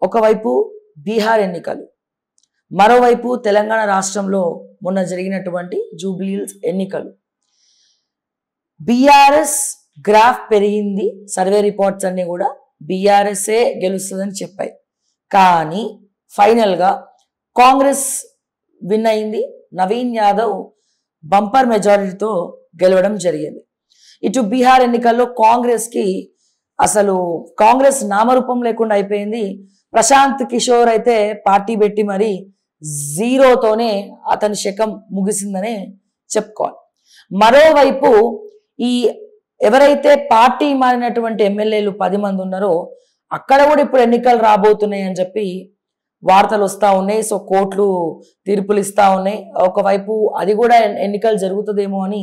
ఒకవైపు బీహార్ ఎన్నికలు, మరోవైపు తెలంగాణ రాష్ట్రంలో మొన్న జరిగినటువంటి జూబ్లీ హిల్స్ ఎన్నికలు. బీఆర్ఎస్ గ్రాఫ్ పెరిగింది, సర్వే రిపోర్ట్స్ అన్ని కూడా బీఆర్ఎస్ఏ గెలుస్తుందని చెప్పాయి. కానీ ఫైనల్గా కాంగ్రెస్ విన్ అయింది. నవీన్ యాదవ్ బంపర్ మెజారిటీతో గెలవడం జరిగింది. ఇటు బీహార్ ఎన్నికల్లో కాంగ్రెస్కి అసలు కాంగ్రెస్ నామరూపం లేకుండా అయిపోయింది. ప్రశాంత్ కిషోర్ అయితే పార్టీ పెట్టి మరి జీరోతోనే అతని శకం ముగిసిందనే చెప్పుకోవాలి. మరోవైపు ఈ ఎవరైతే పార్టీ మారినటువంటి ఎమ్మెల్యేలు 10 మంది ఉన్నారో అక్కడ కూడా ఇప్పుడు ఎన్నికలు రాబోతున్నాయి అని చెప్పి వార్తలు వస్తూ ఉన్నాయి. సో కోర్టులు తీర్పులు ఇస్తూ ఉన్నాయి. ఒకవైపు అది కూడా ఎన్నికలు జరుగుతుందేమో అని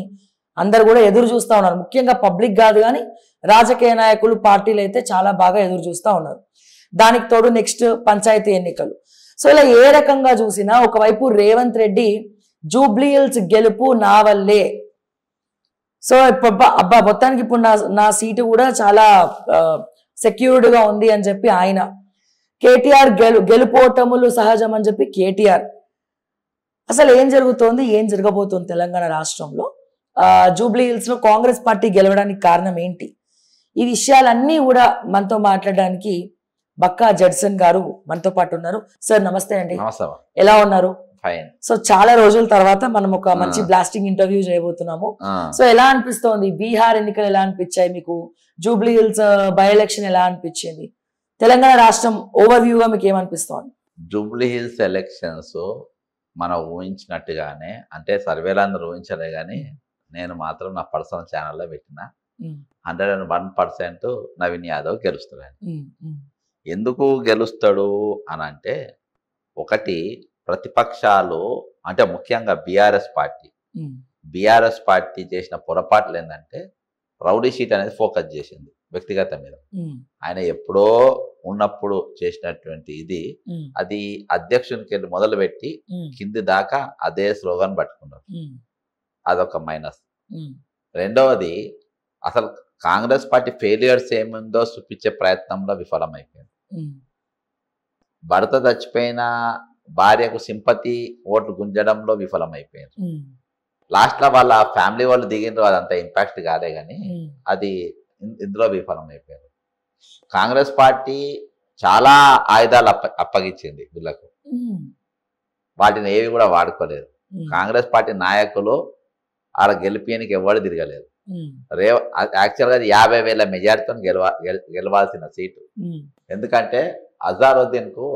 అందరు కూడా ఎదురు చూస్తూ ఉన్నారు. ముఖ్యంగా పబ్లిక్ కాదు కానీ రాజకీయ నాయకులు, పార్టీలు అయితే చాలా బాగా ఎదురు చూస్తూ ఉన్నారు. దానికి తోడు నెక్స్ట్ పంచాయతీ ఎన్నికలు. సో ఇలా ఏ రకంగా చూసినా ఒకవైపు రేవంత్ రెడ్డి జూబ్లీ హిల్స్ గెలుపు నా వల్లే, సో అబ్బా మొత్తానికి ఇప్పుడు నా సీటు కూడా చాలా సెక్యూర్డ్గా ఉంది అని చెప్పి ఆయన, కేటీఆర్ గెలుపోటములు సహజం అని చెప్పి కేటీఆర్. అసలు ఏం జరుగుతోంది, ఏం జరగబోతోంది తెలంగాణ రాష్ట్రంలో, జూబ్లీ హిల్స్ లో కాంగ్రెస్ పార్టీ గెలవడానికి కారణం ఏంటి, ఈ విషయాలన్నీ కూడా మనతో మాట్లాడడానికి బక్కా జడ్సన్ గారు మనతో పాటు ఉన్నారు. సార్ నమస్తే అండి, ఎలా ఉన్నారు? సో చాలా రోజుల తర్వాత మనం ఒక మంచి బ్లాస్టింగ్ ఇంటర్వ్యూ చేయబోతున్నాము. సో ఎలా అనిపిస్తోంది, బీహార్ ఎన్నికలు ఎలా అనిపించాయి మీకు, జూబ్లీ హిల్స్ బై ఎలక్షన్ ఎలా అనిపించింది, తెలంగాణ రాష్ట్రం ఓవర్ వ్యూగా మీకు ఏమనిపిస్తోంది? జూబ్లీ హిల్స్ ఎలక్షన్స్ మనం ఊహించినట్టుగానే, అంటే సర్వేలు అందరూ ఊహించలే కానీ నేను మాత్రం నా పర్సనల్ ఛానల్లో పెట్టిన 101% నవీన్ యాదవ్ గెలుస్తాడు. ఎందుకు గెలుస్తాడు అని అంటే, ఒకటి ప్రతిపక్షాలు అంటే ముఖ్యంగా బీఆర్ఎస్ పార్టీ చేసిన పొరపాట్లు ఏంటంటే రౌడీ షీట్ అనేది ఫోకస్ చేసింది వ్యక్తిగత మీద. ఆయన ఎప్పుడో ఉన్నప్పుడు చేసినటువంటి ఇది, అది అధ్యక్షునికి వెళ్ళి మొదలుపెట్టి కింది దాకా అదే స్లోగన్ పట్టుకున్నారు. అదొక మైనస్. రెండవది, అసలు కాంగ్రెస్ పార్టీ ఫెయిలియర్స్ ఏముందో చూపించే ప్రయత్నంలో విఫలమైపోయింది. భర్త చచ్చిపోయిన భార్యకు సింపతి ఓట్లు గుంజడంలో విఫలమైపోయింది. లాస్ట్లో వాళ్ళ ఫ్యామిలీ వాళ్ళు దిగిండ్రు, అదంత ఇంపాక్ట్ కాలే కానీ అది ఇందులో విఫలమైపోయారు. కాంగ్రెస్ పార్టీ చాలా ఆయుధాలు అప్పగించింది వీళ్ళకు, వాటిని ఏవి కూడా వాడుకోలేదు. కాంగ్రెస్ పార్టీ నాయకులు ఆడ గెలిపియనికి ఎవరు తిరగలేదు. యాక్చువల్గా అది 50,000 మెజార్టీతో గెలవాల్సిన సీటు. ఎందుకంటే అజారుద్దీన్ కు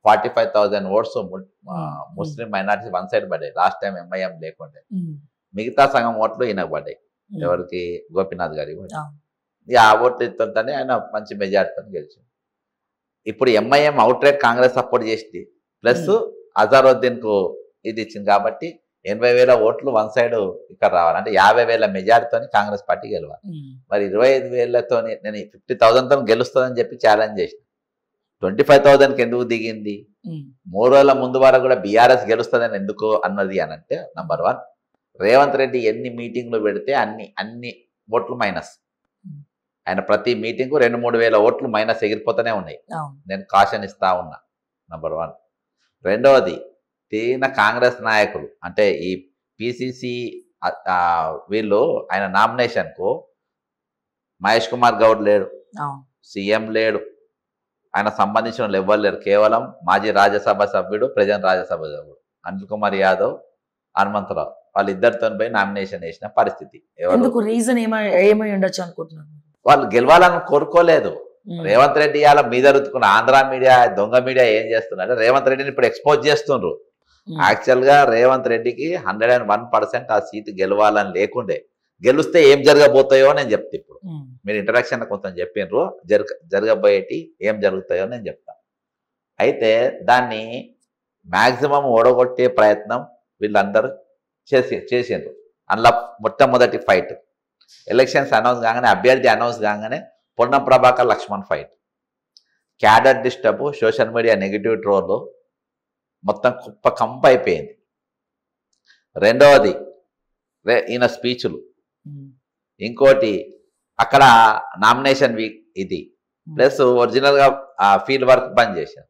45,000 ఓట్స్ ముస్లిం మైనారిటీ వన్ సైడ్ పడ్డాయి లాస్ట్ టైం ఎంఐఎం లేకుండే. మిగతా సగం ఓట్లు ఈయనకు పడ్డాయి, ఎవరికి, గోపీనాథ్ గారి. ఆ ఓట్లు ఇస్తుంటేనే ఆయన మంచి మెజార్టీతో గెలిచింది. ఇప్పుడు MIM out right Congress support చేసింది, ప్లస్ అజారుద్దీన్ కు ఇది ఇచ్చింది. కాబట్టి 80,000 ఓట్లు వన్ సైడ్ ఇక్కడ రావాలి. అంటే 50,000 మెజార్టీతో కాంగ్రెస్ పార్టీ గెలవాలి. మరి 25,000తో నేను 50,000తో గెలుస్తుందని చెప్పి ఛాలెంజ్ చేసిన. 25,000కి ఎందుకు దిగింది? 3 రోజుల ముందు వరకు కూడా బీఆర్ఎస్ గెలుస్తుందని ఎందుకు అన్నది అని అంటే, నంబర్ 1, రేవంత్ రెడ్డి ఎన్ని మీటింగ్లు పెడితే అన్ని ఓట్లు మైనస్. ఆయన ప్రతి మీటింగ్ 2-3 వేల ఓట్లు మైనస్ ఎగిరిపోతూనే ఉన్నాయి. నేను కాషన్ ఇస్తా ఉన్నా, నంబర్ 1. రెండవది, తీన కాంగ్రెస్ నాయకులు అంటే ఈ పిసిసి వీళ్ళు ఆయన నామినేషన్కు మహేష్ కుమార్ గౌడ్ లేడు, సీఎం లేడు, ఆయన సంబంధించిన వాళ్ళు ఎవ్వరు లేరు. కేవలం మాజీ రాజ్యసభ సభ్యుడు, ప్రజెంట్ రాజ్యసభ సభ్యుడు అనిల్ కుమార్ యాదవ్, హనుమంతరావు, వాళ్ళిద్దరితో పోయి నామినేషన్ వేసిన పరిస్థితి. రీజన్ ఏమై ఉండొచ్చు అనుకుంటున్నాను? వాళ్ళు గెలవాలని కోరుకోలేదు. రేవంత్ రెడ్డి అలా మీద రుతుకున్న ఆంధ్ర మీడియా, దొంగ మీడియా ఏం చేస్తున్నారు, రేవంత్ రెడ్డిని ఇప్పుడు ఎక్స్పోజ్ చేస్తుండ్రు. యాక్చువల్గా రేవంత్ రెడ్డికి 101% ఆ సీటు గెలవాలని లేకుండే. గెలిస్తే ఏం జరగబోతాయో నేను చెప్తా. ఇప్పుడు మీరు ఇంట్రడక్షన్ కొంచెం చెప్పినరు, జరగబోయేటి ఏం జరుగుతాయో నేను చెప్తాను. అయితే దాన్ని మ్యాక్సిమం ఓడగొట్టే ప్రయత్నం వీళ్ళందరూ చేసిండ్రు. అందులో మొట్టమొదటి ఫైట్ ఎలక్షన్స్ అనౌన్స్ కాగానే, అభ్యర్థి అనౌన్స్ కాగానే Ponnam Prabhakar Laxman fight, cadre disturb, social media negative troll, మొత్తం కంప అయిపోయింది. రెండవది ఈయన స్పీచ్లు, ఇంకోటి అక్కడ నామినేషన్ వీక్ ఇది ప్లస్ ఒరిజినల్ గా ఆ ఫీల్డ్ వర్క్ బంద్ చేశారు.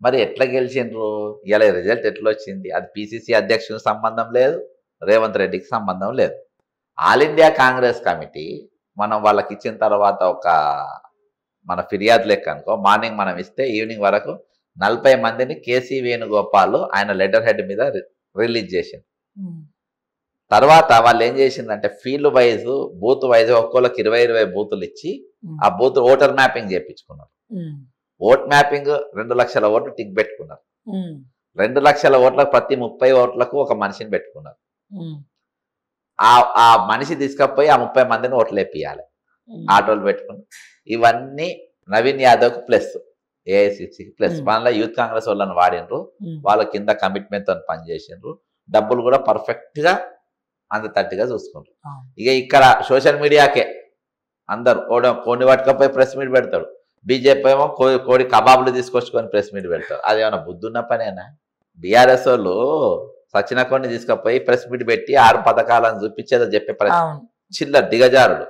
మరి ఎట్లా గెలిచిండ్రు? ఇలా రిజల్ట్ ఎట్లా వచ్చింది? అది పిసిసి అధ్యక్షునికి సంబంధం లేదు, రేవంత్ రెడ్డికి సంబంధం లేదు. ఆల్ ఇండియా కాంగ్రెస్ కమిటీ మనం వాళ్ళకి ఇచ్చిన తర్వాత ఒక మన ఫిర్యాదు లెక్క అనుకో, మార్నింగ్ మనం ఇస్తే ఈవినింగ్ వరకు 40 మందిని కేసీ వేణుగోపాల్ ఆయన లెటర్ హెడ్ మీద రిలీజ్ చేసింది. తర్వాత వాళ్ళు ఏం చేసిందంటే ఫీల్డ్ వైజ్ బూత్ వైజ్ ఒక్కోళ్ళకి 20 బూతులు ఇచ్చి ఆ బూత్ ఓటర్ మ్యాపింగ్ చేయించుకున్నారు. ఓట్ మ్యాపింగ్ 2 లక్షల ఓట్లు టిక్ పెట్టుకున్నారు. 2 లక్షల ఓట్లకు ప్రతి 30 ఓట్లకు ఒక మనిషిని పెట్టుకున్నారు. ఆ మనిషి తీసుకపోయి ఆ 30 మందిని ఓట్లు వేపియాలి, ఆటోలు పెట్టుకుని. ఇవన్నీ నవీన్ యాదవ్కి ప్లస్, ఏఐసిసికి ప్లస్. వాళ్ళ యూత్ కాంగ్రెస్ వాళ్ళని వాడినరు, వాళ్ళ కింద కమిట్మెంట్ తో పనిచేసిండ్రు, డబ్బులు కూడా పర్ఫెక్ట్ గా తట్టిగా చూసుకుంటారు. ఇక ఇక్కడ సోషల్ మీడియాకే అందరు కోడిని పట్టుకపోయి ప్రెస్ మీట్ పెడతాడు, బీజేపీ ఏమో కోడి కబాబులు తీసుకొచ్చుకొని ప్రెస్ మీట్ పెడతారు. అది ఏమైనా బుద్ధున్న పనేనా? బీఆర్ఎస్ వాళ్ళు సచిన కొన్ని తీసుకపోయి ప్రెస్ మీట్ పెట్టి 6 పథకాలను చూపించేదో చెప్పే చిల్లర దిగజారుడు.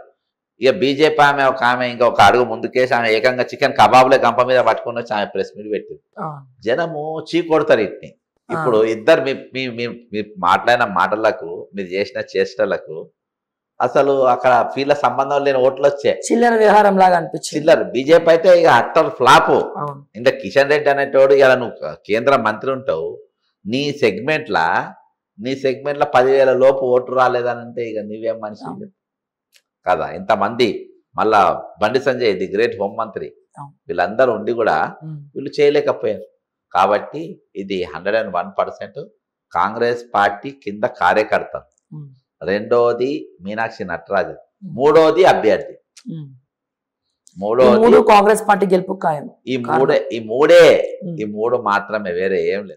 ఇక బీజేపీ ఆమె ఒక ఆమె ఇంకా ఒక అడుగు ముందుకేసి ఆమె ఏకంగా చికెన్ కబాబులే గంప మీద పట్టుకుని వచ్చి ఆమె ప్రెస్ మీట్ పెట్టింది. జనము చీ కొడతారు ఇట్ని. ఇప్పుడు ఇద్దరు మీరు మాట్లాడిన మాటలకు, మీరు చేసిన చేష్టలకు అసలు అక్కడ ఫీల్డ్ సంబంధం లేని ఓట్లు వచ్చాయి. చిల్లర వ్యవహారం లాగా అనిపించింది. చిల్లర. బీజేపీ అయితే ఇక అట్టర్ ఫ్లాప్. ఇంకా కిషన్ రెడ్డి అనేటోడు ఇలా నువ్వు కేంద్ర మంత్రి ఉంటావు, నీ సెగ్మెంట్ల 10,000 లోపు ఓటు రాలేదనంటే ఇక నీవేం మనిషి కదా? ఇంతమంది మళ్ళా బండి సంజయ్ ది గ్రేట్ హోంమంత్రి వీళ్ళందరూ ఉండి కూడా వీళ్ళు చేయలేకపోయారు. కాబట్టి ఇది 101% కాంగ్రెస్ పార్టీ కింద కార్యకర్త, రెండోది మీనాక్షి నటరాజన్, మూడోది అభ్యర్థి, మూడోది కాంగ్రెస్ పార్టీ గెలుపు ఖాయం. ఈ మూడు మాత్రమే, వేరే ఏం లేదు.